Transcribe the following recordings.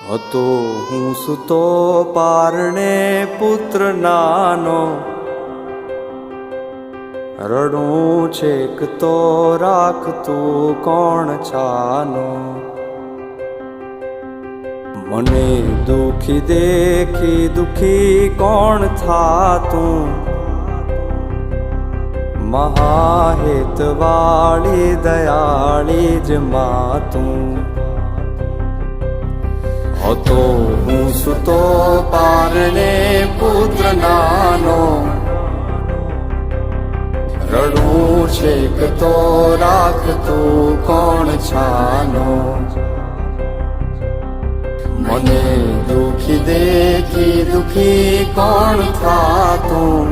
હતો હું સૂતો પારણે પુત્ર નાનો, રડું છેક તો રાખતું કોણ છાનો. મને દુખી દેખી દુખી કોણ થાતું, મહાહેતવાળી દયાળી જ માતું. હતો હું સૂતો પારણે પુત્ર નાનો, રડું છેક તો રાખતું કોણ છાનો. મને દુખી દેખી દુખી કોણ થાતું,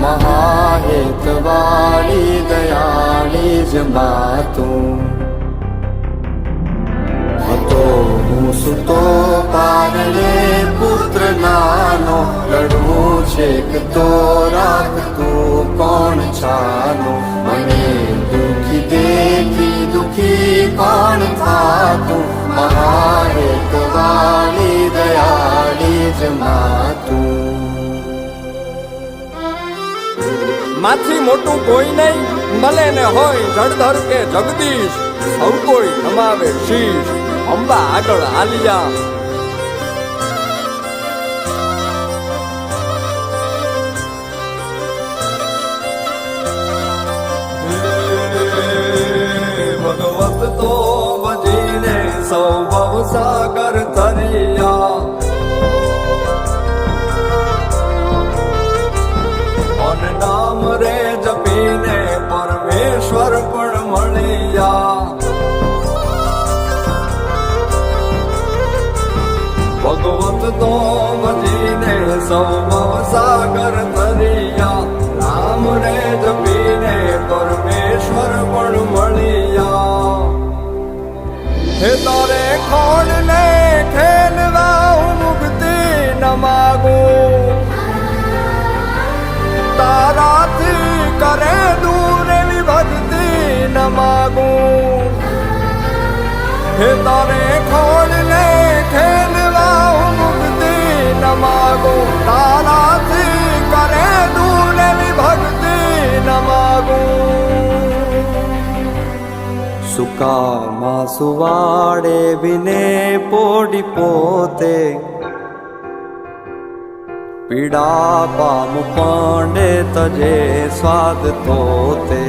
મહાહેતવાળી દયાળી જ માતું. હતો હું સૂતો પારણે પુત્ર નાનો, રડું છેક તો રાખતું કોણ છાનો. મને દુખી દેખી દુખી કોણ થાતું, મહાહેતવાળી દયાળી જ માતું. માથી મોટું કોઈ નહીં, મળે ને હોય જળધર કે જગદીશ, સૌ કોઈ નમાવે શીશ, અંબા આગળ આલિયા. ભગવત તો ભજીને સૌ ભવસાગર તરિયા, નામ રે જપીને પરમેશ્વર પણ મળ્યા. ભગવત તો ભજીને સૌ ભવસાગર તરિયા, નામ રે જપીને પરમેશ્વર પણ મળ્યા. હે તારે ખોડ ને ખેલવા હું મુક્તિ ન માગું, તારાથી કરે દૂર એવી ભક્તિ ન માગું. હે તારે ખોડ ને ખેલવા હું મુક્તિ ન માગું, તારાથી કરે દૂર એવી ભક્તિ ન માગું. સુકામાં સુવાડે વિને પોડી પોતે, પીડા પામ પાંડે તજે સ્વાદ તોતે.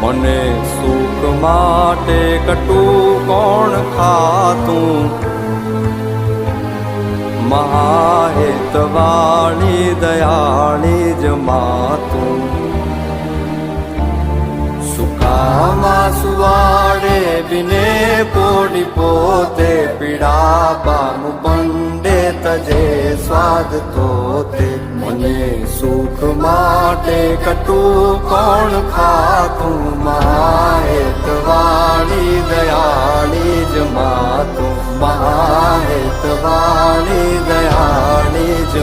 મને સુખ માટે કટું કોણ ખાતું, મહાહેતવાળી દયાળી જ માતું. સુકામાં સુવાડે વિને પોડી પોતે, પીડા પામ પાંડે તજે સ્વાદ તોતે. મને સુખ માટે કટું કોણ ખાતું, મહાહેતવાળી દયાળી જ માતું. મહાહેતવાળી દયાળી જ